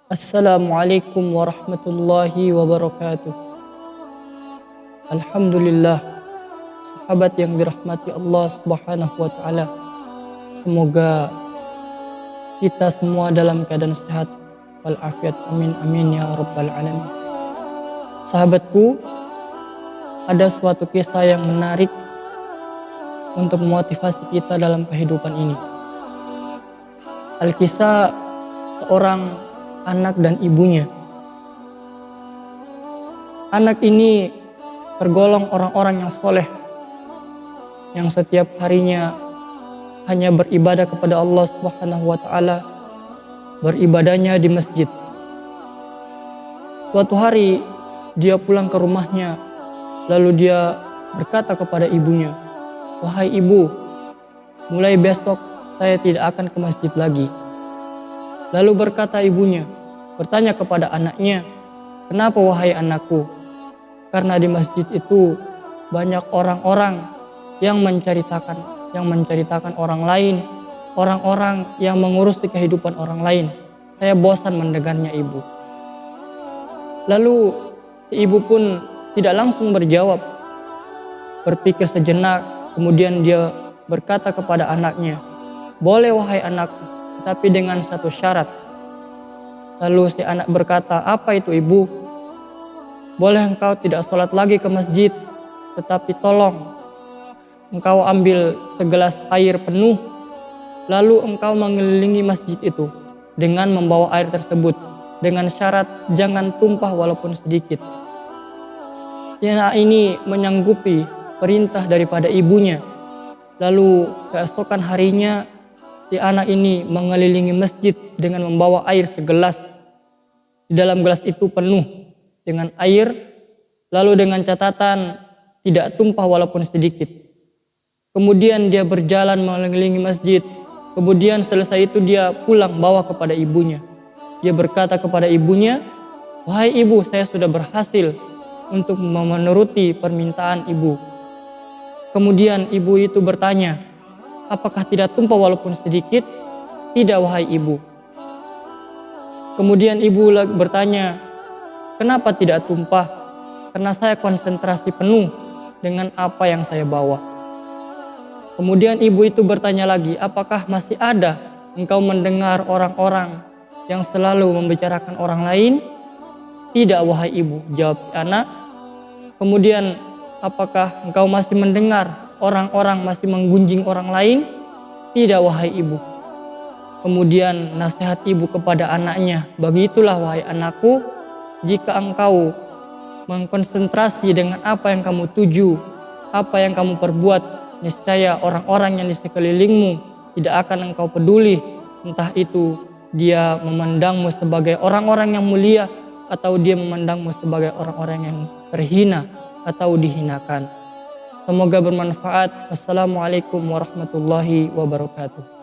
Assalamualaikum warahmatullahi wabarakatuh. Alhamdulillah, sahabat yang dirahmati Allah Subhanahu wa taala. Semoga kita semua dalam keadaan sehat walafiat. Amin amin ya rabbal alamin. Sahabatku, ada suatu kisah yang menarik untuk memotivasi kita dalam kehidupan ini. Al-kisah seorang anak dan ibunya. Anak ini tergolong orang-orang yang soleh, yang setiap harinya hanya beribadah kepada Allah Subhanahu wa taala, beribadahnya di masjid. Suatu hari dia pulang ke rumahnya, lalu dia berkata kepada ibunya, "Wahai ibu, mulai besok saya tidak akan ke masjid lagi." Lalu berkata ibunya, bertanya kepada anaknya, "Kenapa wahai anakku?" Karena di masjid itu banyak orang-orang yang menceritakan orang lain, orang-orang yang mengurusi kehidupan orang lain. Saya bosan mendengarnya ibu. Lalu si ibu pun tidak langsung berjawab. Berpikir sejenak, kemudian dia berkata kepada anaknya, "Boleh wahai anakku, tapi dengan satu syarat." Lalu si anak berkata, "Apa itu ibu?" "Boleh engkau tidak sholat lagi ke masjid, tetapi tolong engkau ambil segelas air penuh, lalu engkau mengelilingi masjid itu dengan membawa air tersebut, dengan syarat jangan tumpah walaupun sedikit." Si anak ini menyanggupi perintah daripada ibunya. Lalu keesokan harinya si anak ini mengelilingi masjid dengan membawa air segelas. Di dalam gelas itu penuh dengan air, lalu dengan catatan tidak tumpah walaupun sedikit. Kemudian dia berjalan mengelilingi masjid. Kemudian selesai itu dia pulang bawa kepada ibunya. Dia berkata kepada ibunya, "Wahai ibu, saya sudah berhasil untuk menuruti permintaan ibu." Kemudian ibu itu bertanya, "Apakah tidak tumpah walaupun sedikit?" "Tidak wahai ibu." Kemudian ibu bertanya, "Kenapa tidak tumpah?" "Karena saya konsentrasi penuh dengan apa yang saya bawa." Kemudian ibu itu bertanya lagi, "Apakah masih ada engkau mendengar orang-orang yang selalu membicarakan orang lain?" "Tidak wahai ibu," jawab si anak. Kemudian, "Apakah engkau masih mendengar orang-orang masih menggunjing orang lain?" "Tidak wahai ibu." Kemudian nasihat ibu kepada anaknya, "Begitulah wahai anakku, jika engkau mengkonsentrasi dengan apa yang kamu tuju, apa yang kamu perbuat, niscaya orang-orang yang di sekelilingmu tidak akan engkau peduli, entah itu dia memandangmu sebagai orang-orang yang mulia atau dia memandangmu sebagai orang-orang yang terhina atau dihinakan." Semoga bermanfaat. Wassalamualaikum warahmatullahi wabarakatuh.